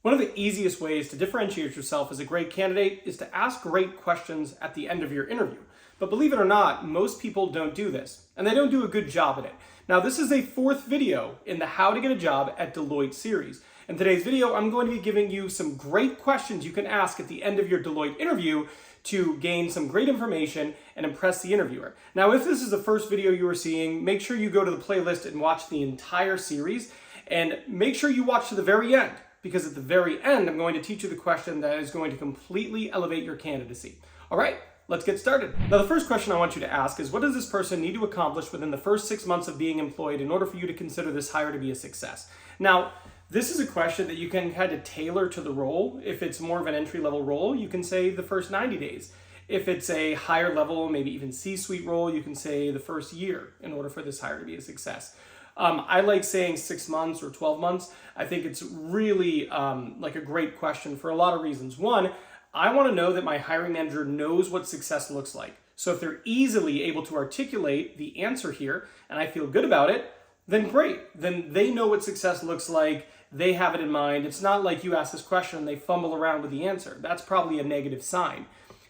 One of the easiest ways to differentiate yourself as a great candidate is to ask great questions at the end of your interview. But believe it or not, most people don't do this, and they don't do a good job at it. Now, this is a fourth video in the How to Get a Job at Deloitte series. In today's video, I'm going to be giving you some great questions you can ask at the end of your Deloitte interview to gain some great information and impress the interviewer. Now, if this is the first video you are seeing, make sure you go to the playlist and watch the entire series, and make sure you watch to the very end, because at the very end, I'm going to teach you the question that is going to completely elevate your candidacy. All right, let's get started. Now, the first question I want you to ask is, what does this person need to accomplish within the first 6 months of being employed in order for you to consider this hire to be a success? Now, this is a question that you can kind of tailor to the role. If it's more of an entry-level role, you can say the first 90 days. If it's a higher level, maybe even C-suite role, you can say the first year in order for this hire to be a success. I like saying 6 months or 12 months. I think it's really like a great question for a lot of reasons. One, I want to know that my hiring manager knows what success looks like. So if they're easily able to articulate the answer here and I feel good about it, then great. Then they know what success looks like. They have it in mind. It's not like you ask this question and they fumble around with the answer. That's probably a negative sign.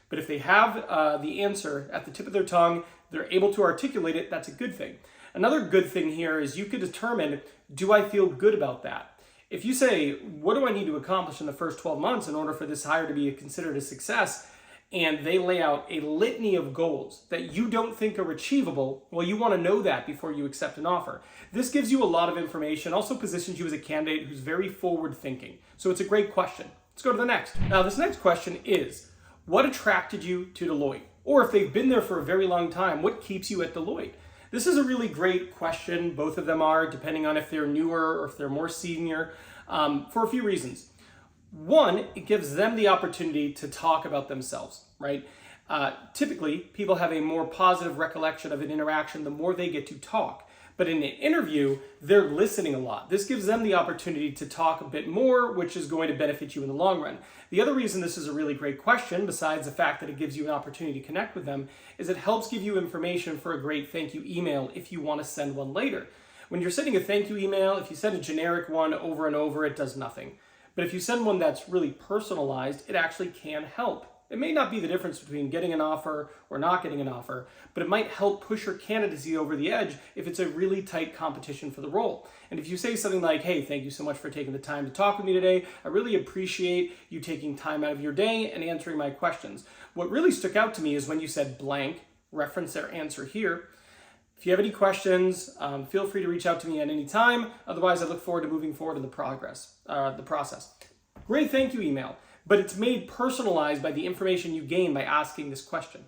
But if they have the answer at the tip of their tongue, they're able to articulate it, that's a good thing. Another good thing here is you could determine, do I feel good about that? If you say, what do I need to accomplish in the first 12 months in order for this hire to be considered a success? And they lay out a litany of goals that you don't think are achievable, well, you want to know that before you accept an offer. This gives you a lot of information, also positions you as a candidate who's very forward thinking. So it's a great question. Let's go to the next. Now, this next question is, what attracted you to Deloitte? Or if they've been there for a very long time, what keeps you at Deloitte? This is a really great question. Both of them are, depending on if they're newer or if they're more senior, for a few reasons. One, it gives them the opportunity to talk about themselves, right? Typically, people have a more positive recollection of an interaction the more they get to talk. But in an interview, they're listening a lot. This gives them the opportunity to talk a bit more, which is going to benefit you in the long run. The other reason this is a really great question, besides the fact that it gives you an opportunity to connect with them, is it helps give you information for a great thank you email if you want to send one later. When you're sending a thank you email, if you send a generic one over and over, it does nothing. But if you send one that's really personalized, it actually can help. It may not be the difference between getting an offer or not getting an offer, but it might help push your candidacy over the edge if it's a really tight competition for the role. And if you say something like, hey, thank you so much for taking the time to talk with me today. I really appreciate you taking time out of your day and answering my questions. What really stuck out to me is when you said blank, reference their answer here. If you have any questions, feel free to reach out to me at any time. Otherwise, I look forward to moving forward in the process. Great thank you email, but it's made personalized by the information you gain by asking this question.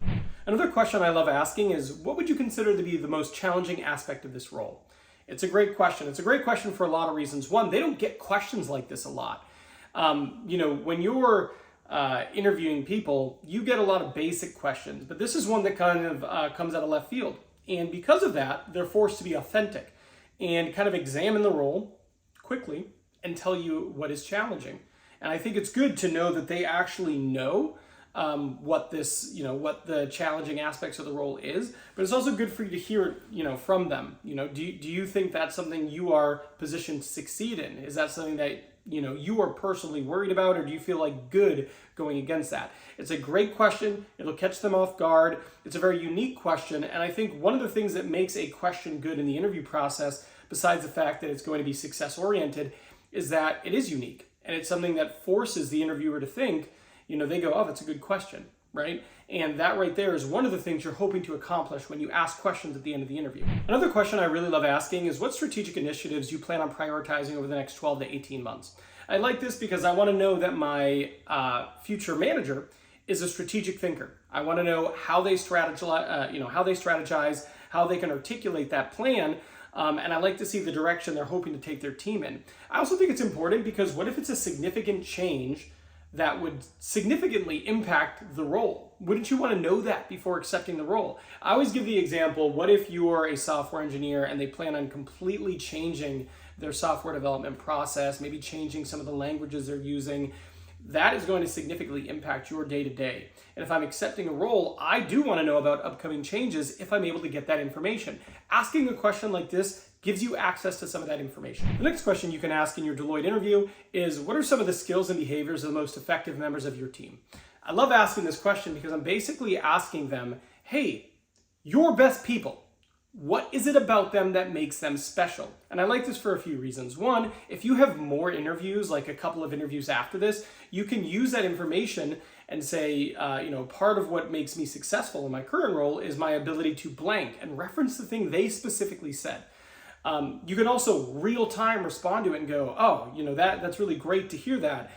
Another question I love asking is, what would you consider to be the most challenging aspect of this role? It's a great question. It's a great question for a lot of reasons. One, they don't get questions like this a lot. When you're interviewing people, you get a lot of basic questions, but this is one that kind of comes out of left field. And because of that, they're forced to be authentic and kind of examine the role quickly and tell you what is challenging. And I think it's good to know that they actually know what the challenging aspects of the role is, but it's also good for you to hear it, from them. Do you think that's something you are positioned to succeed in? Is that something that you are personally worried about, or do you feel like good going against that? It's a great question. It'll catch them off guard. It's a very unique question. And I think one of the things that makes a question good in the interview process, besides the fact that it's going to be success oriented, is that it is unique. And it's something that forces the interviewer to think, they go, oh, that's a good question, right? And that right there is one of the things you're hoping to accomplish when you ask questions at the end of the interview. Another question I really love asking is, what strategic initiatives you plan on prioritizing over the next 12 to 18 months? I like this because I want to know that my future manager is a strategic thinker. I want to know how they strategize, how they can articulate that plan. And I like to see the direction they're hoping to take their team in. I also think it's important because what if it's a significant change that would significantly impact the role? Wouldn't you want to know that before accepting the role? I always give the example, what if you are a software engineer and they plan on completely changing their software development process, maybe changing some of the languages they're using? That is going to significantly impact your day-to-day. And if I'm accepting a role, I do want to know about upcoming changes if I'm able to get that information. Asking a question like this gives you access to some of that information. The next question you can ask in your Deloitte interview is, what are some of the skills and behaviors of the most effective members of your team? I love asking this question because I'm basically asking them, hey, your best people, what is it about them that makes them special? And I like this for a few reasons. One, if you have more interviews, like a couple of interviews after this, you can use that information and say, part of what makes me successful in my current role is my ability to blank and reference the thing they specifically said. You can also real time respond to it and go, oh, that's really great to hear that.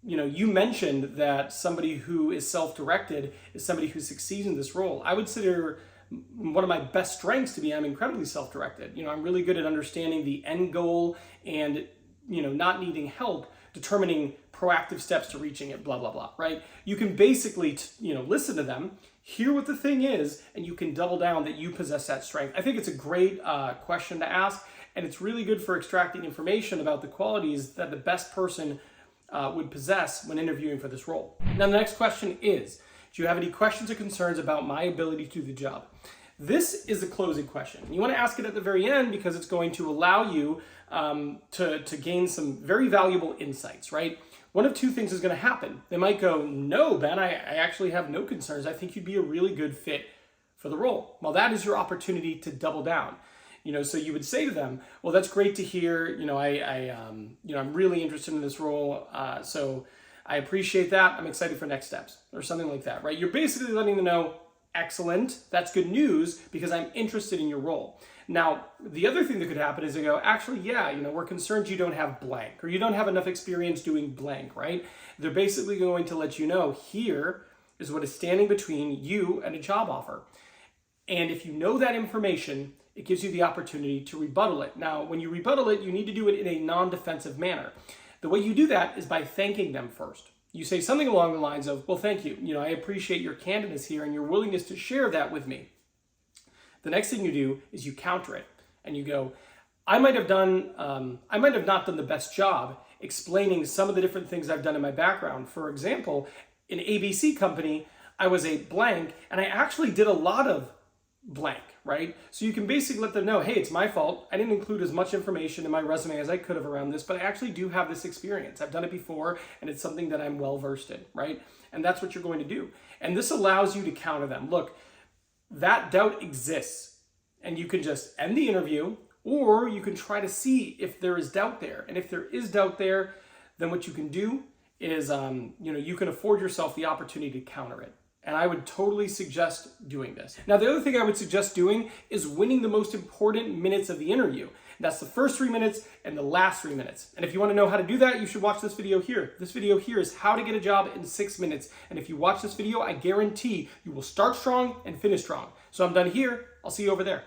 You mentioned that somebody who is self-directed is somebody who succeeds in this role. I would consider one of my best strengths to be I'm incredibly self-directed. I'm really good at understanding the end goal and, not needing help determining proactive steps to reaching it, blah, blah, blah, right? You can basically, listen to them, hear what the thing is, and you can double down that you possess that strength. I think it's a great question to ask, and it's really good for extracting information about the qualities that the best person would possess when interviewing for this role. Now, the next question is, do you have any questions or concerns about my ability to do the job? This is a closing question. You want to ask it at the very end because it's going to allow you to gain some very valuable insights, right? One of two things is going to happen. They might go, no, Ben, I actually have no concerns. I think you'd be a really good fit for the role. Well, that is your opportunity to double down. So you would say to them, well, that's great to hear. I'm really interested in this role. So I appreciate that. I'm excited for next steps or something like that, right? You're basically letting them know, excellent, that's good news because I'm interested in your role. Now, the other thing that could happen is they go, actually, yeah, we're concerned you don't have blank or you don't have enough experience doing blank, right? They're basically going to let you know here is what is standing between you and a job offer. And if you know that information, it gives you the opportunity to rebuttal it. Now, when you rebuttal it, you need to do it in a non-defensive manner. The way you do that is by thanking them first. You say something along the lines of, well, thank you. I appreciate your candidness here and your willingness to share that with me. The next thing you do is you counter it and you go, I might have not done the best job explaining some of the different things I've done in my background. For example, in ABC company, I was a blank and I actually did a lot of blank, right? So you can basically let them know, hey, it's my fault. I didn't include as much information in my resume as I could have around this, but I actually do have this experience. I've done it before and it's something that I'm well versed in, right? And that's what you're going to do. And this allows you to counter them. Look, that doubt exists and you can just end the interview or you can try to see if there is doubt there. And if there is doubt there, then what you can do is, you can afford yourself the opportunity to counter it. And I would totally suggest doing this. Now, the other thing I would suggest doing is winning the most important minutes of the interview. That's the first 3 minutes and the last 3 minutes. And if you want to know how to do that, you should watch this video here. This video here is how to get a job in 6 minutes. And if you watch this video, I guarantee you will start strong and finish strong. So I'm done here. I'll see you over there.